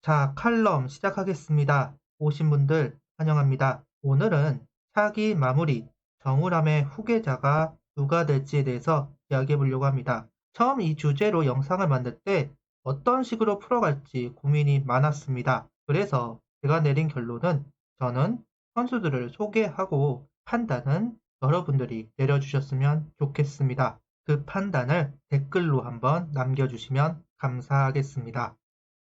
자, 칼럼 시작하겠습니다. 오신 분들 환영합니다. 오늘은 차기 마무리, 정우람의 후계자가 누가 될지에 대해서 이야기해 보려고 합니다. 처음 이 주제로 영상을 만들 때 어떤 식으로 풀어갈지 고민이 많았습니다. 그래서 제가 내린 결론은 저는 선수들을 소개하고 판단은 여러분들이 내려주셨으면 좋겠습니다. 그 판단을 댓글로 한번 남겨주시면 감사하겠습니다.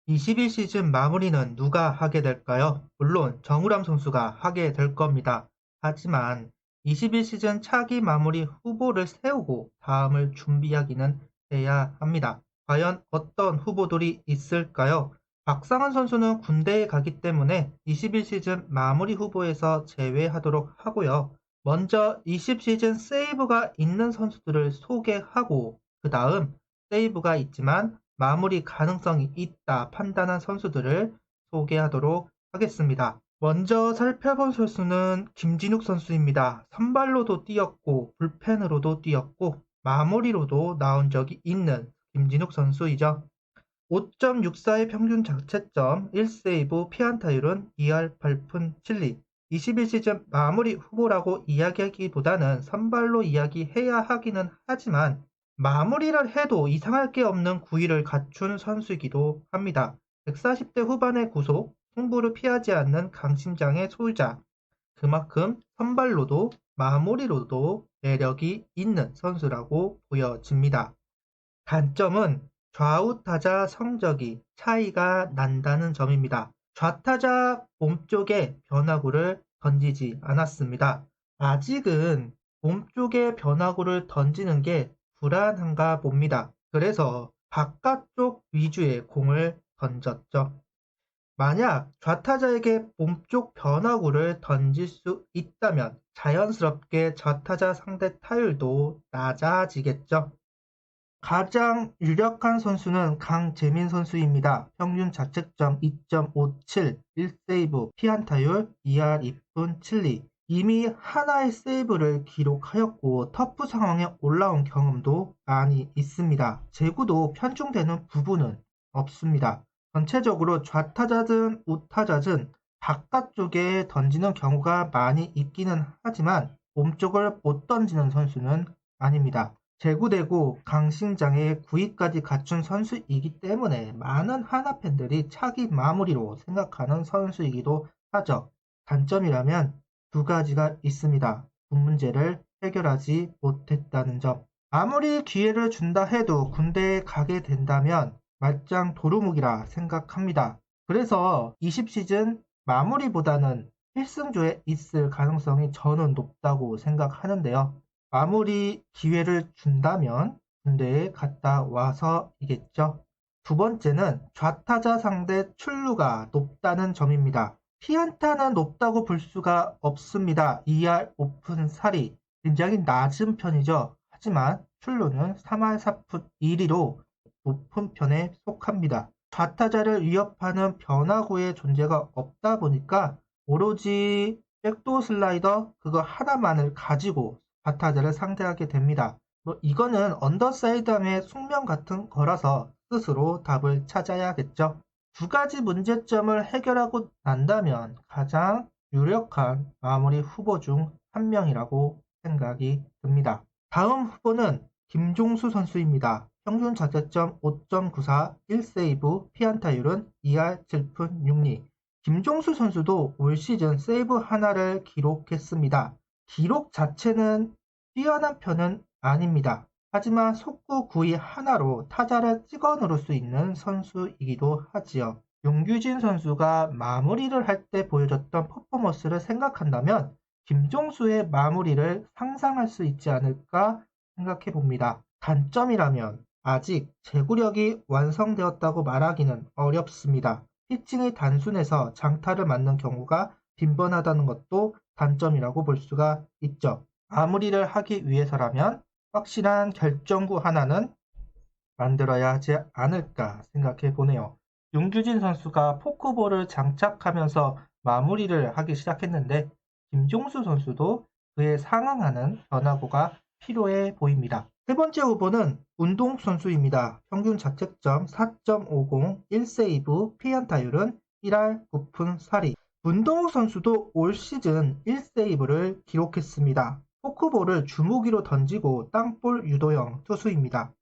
21시즌 마무리는 누가 하게 될까요? 물론 정우람 선수가 하게 될 겁니다. 하지만 21시즌 차기 마무리 후보를 세우고 다음을 준비하기는 해야 합니다. 과연 어떤 후보들이 있을까요? 박상환 선수는 군대에 가기 때문에 21시즌 마무리 후보에서 제외하도록 하고요. 먼저 20시즌 세이브가 있는 선수들을 소개하고 그 다음 세이브가 있지만 마무리 가능성이 있다 판단한 선수들을 소개하도록 하겠습니다. 먼저 살펴본 선수는 김진욱 선수입니다. 선발로도 뛰었고 불펜으로도 뛰었고 마무리로도 나온 적이 있는 김진욱 선수이죠. 5.64의 평균 자책점, 1세이브, 피안타율은 2할 8푼 7리. 21시즌 마무리 후보라고 이야기하기보다는 선발로 이야기해야 하기는 하지만 마무리를 해도 이상할 게 없는 구위를 갖춘 선수이기도 합니다. 140대 후반의 구속, 승부를 피하지 않는 강심장의 소유자. 그만큼 선발로도 마무리로도 매력이 있는 선수라고 보여집니다. 단점은 좌우 타자 성적이 차이가 난다는 점입니다. 좌타자 몸쪽에 변화구를 던지지 않았습니다. 아직은 몸쪽에 변화구를 던지는 게 불안한가 봅니다. 그래서 바깥쪽 위주의 공을 던졌죠. 만약 좌타자에게 몸쪽 변화구를 던질 수 있다면 자연스럽게 좌타자 상대 타율도 낮아지겠죠. 가장 유력한 선수는 강재민 선수입니다. 평균 자책점 2.57, 1세이브, 피안타율 2할 2푼 7리. 이미 하나의 세이브를 기록하였고 터프 상황에 올라온 경험도 많이 있습니다. 제구도 편중되는 부분은 없습니다. 전체적으로 좌타자든 우타자든 바깥쪽에 던지는 경우가 많이 있기는 하지만 몸쪽을 못 던지는 선수는 아닙니다. 제구되고 강심장의 구위까지 갖춘 선수이기 때문에 많은 하나 팬들이 차기 마무리로 생각하는 선수이기도 하죠. 단점이라면 두 가지가 있습니다. 그 문제를 해결하지 못했다는 점. 아무리 기회를 준다 해도 군대에 가게 된다면 말짱 도루묵이라 생각합니다. 그래서 20시즌 마무리보다는 필승조에 있을 가능성이 저는 높다고 생각하는데요. 마무리 기회를 준다면 군대에 갔다 와서이겠죠. 두 번째는 좌타자 상대 출루가 높다는 점입니다. 피안타는 높다고 볼 수가 없습니다. 2할 오픈 살이 굉장히 낮은 편이죠. 하지만 출루는 3할 4푼 1리로 높은 편에 속합니다. 좌타자를 위협하는 변화구의 존재가 없다 보니까 오로지 백도어 슬라이더 그거 하나만을 가지고 좌타자를 상대하게 됩니다. 이거는 언더사이드함의 숙명 같은 거라서 스스로 답을 찾아야겠죠. 두 가지 문제점을 해결하고 난다면 가장 유력한 마무리 후보 중 한 명이라고 생각이 듭니다. 다음 후보는 김종수 선수입니다. 평균 자책점 5.94, 1세이브, 피안타율은 2할 7푼 6리. 김종수 선수도 올 시즌 세이브 하나를 기록했습니다. 기록 자체는 뛰어난 편은 아닙니다. 하지만 속구 구위 하나로 타자를 찍어 누를 수 있는 선수이기도 하지요. 윤규진 선수가 마무리를 할 때 보여줬던 퍼포먼스를 생각한다면 김종수의 마무리를 상상할 수 있지 않을까 생각해 봅니다. 단점이라면 아직 제구력이 완성되었다고 말하기는 어렵습니다. 피칭이 단순해서 장타를 맞는 경우가 빈번하다는 것도 단점이라고 볼 수가 있죠. 마무리를 하기 위해서라면 확실한 결정구 하나는 만들어야 하지 않을까 생각해 보네요. 윤규진 선수가 포크볼을 장착하면서 마무리를 하기 시작했는데 김종수 선수도 그에 상응하는 변화구가 필요해 보입니다. 세 번째 후보는 운동욱 선수입니다. 평균 자책점 4.50, 1세이브, 피안타율은 1할 9푼 4리. 문동욱 선수도 올 시즌 1세이브를 기록했습니다. 포크볼을 주무기로 던지고 땅볼 유도형 투수입니다.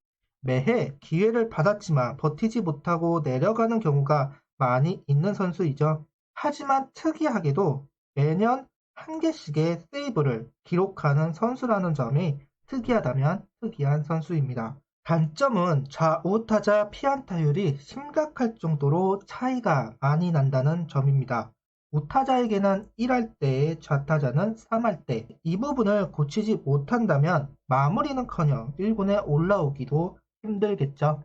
매해 기회를 받았지만 버티지 못하고 내려가는 경우가 많이 있는 선수이죠. 하지만 특이하게도 매년 한 개씩의 세이브를 기록하는 선수라는 점이 특이하다면 특이한 선수입니다. 단점은 좌우 타자 피안타율이 심각할 정도로 차이가 많이 난다는 점입니다. 우타자에게는 1할 때, 좌타자는 3할 때. 이 부분을 고치지 못한다면 마무리는커녕 1군에 올라오기도 힘들겠죠.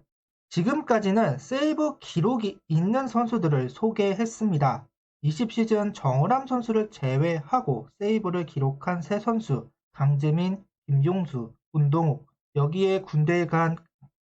지금까지는 세이브 기록이 있는 선수들을 소개했습니다. 20시즌 정우람 선수를 제외하고 세이브를 기록한 세 선수, 강재민, 김종수, 운동욱, 여기에 군대에 간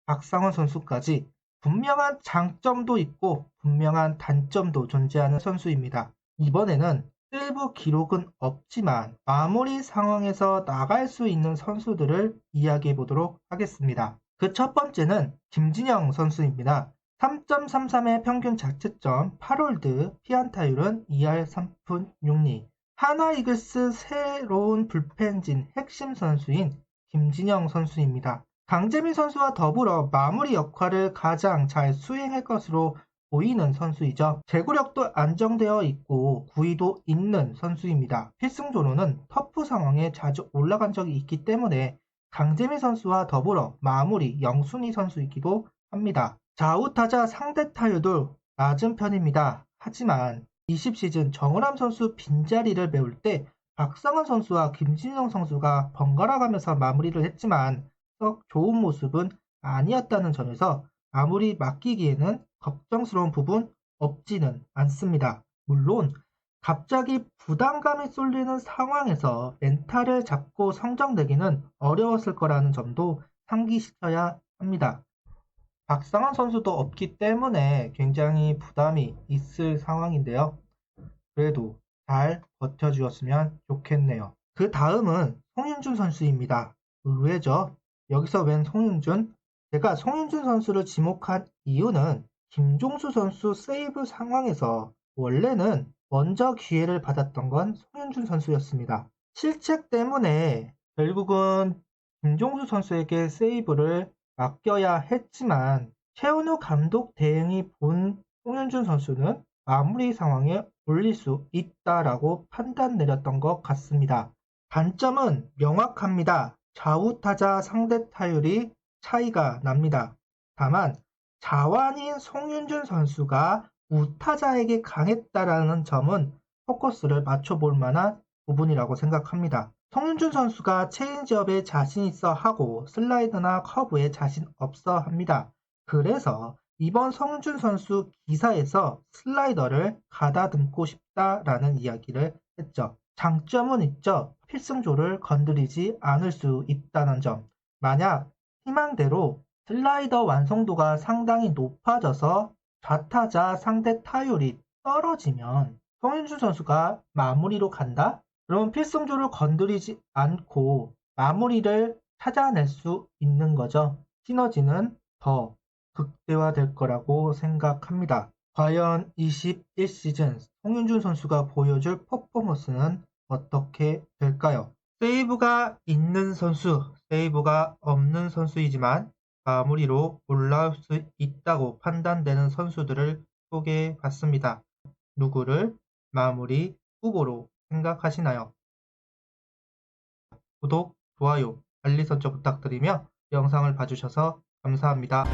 박상원 선수까지 분명한 장점도 있고 분명한 단점도 존재하는 선수입니다. 이번에는 세이브 기록은 없지만 마무리 상황에서 나갈 수 있는 선수들을 이야기해 보도록 하겠습니다. 그 첫 번째는 김진영 선수입니다. 3.33의 평균 자책점, 8홀드, 피안타율은 2할 3푼 6리. 하나이글스 새로운 불펜진 핵심 선수인 김진영 선수입니다. 강재민 선수와 더불어 마무리 역할을 가장 잘 수행할 것으로 보이는 선수이죠. 제구력도 안정되어 있고 구위도 있는 선수입니다. 필승조로는 터프 상황에 자주 올라간 적이 있기 때문에 강재민 선수와 더불어 마무리 영순위 선수이기도 합니다. 좌우타자 상대 타율도 낮은 편입니다. 하지만 20시즌 정우람 선수 빈자리를 메울 때 박상원 선수와 김진영 선수가 번갈아 가면서 마무리를 했지만 썩 좋은 모습은 아니었다는 점에서 마무리 맡기기에는 걱정스러운 부분 없지는 않습니다. 물론 갑자기 부담감이 쏠리는 상황에서 멘탈을 잡고 성적 내기는 어려웠을 거라는 점도 상기시켜야 합니다. 박상환 선수도 없기 때문에 굉장히 부담이 있을 상황인데요. 그래도 잘 버텨주었으면 좋겠네요. 그 다음은 송윤준 선수입니다. 의외죠? 여기서 웬 송윤준? 제가 송윤준 선수를 지목한 이유는 김종수 선수 세이브 상황에서 원래는 먼저 기회를 받았던 건 송윤준 선수였습니다. 실책 때문에 결국은 김종수 선수에게 세이브를 맡겨야 했지만 최은우 감독 대행이 본 송윤준 선수는 마무리 상황에 올릴 수 있다라고 판단 내렸던 것 같습니다. 단점은 명확합니다. 좌우타자 상대 타율이 차이가 납니다. 다만 자완인 송윤준 선수가 우타자에게 강했다라는 점은 포커스를 맞춰볼 만한 부분이라고 생각합니다. 송윤준 선수가 체인지업에 자신 있어 하고 슬라이더나 커브에 자신 없어 합니다. 그래서 이번 송윤준 선수 기사에서 슬라이더를 가다듬고 싶다라는 이야기를 했죠. 장점은 있죠. 필승조를 건드리지 않을 수 있다는 점. 만약 희망대로 슬라이더 완성도가 상당히 높아져서 좌타자 상대 타율이 떨어지면 송윤준 선수가 마무리로 간다? 그러면 필승조를 건드리지 않고 마무리를 찾아낼 수 있는 거죠. 시너지는 더 극대화될 거라고 생각합니다. 과연 21시즌 송윤준 선수가 보여줄 퍼포먼스는 어떻게 될까요? 세이브가 있는 선수, 세이브가 없는 선수이지만 마무리로 올라올 수 있다고 판단되는 선수들을 소개해봤습니다. 누구를 마무리 후보로 생각하시나요? 구독, 좋아요, 알림 설정 부탁드리며 영상을 봐주셔서 감사합니다.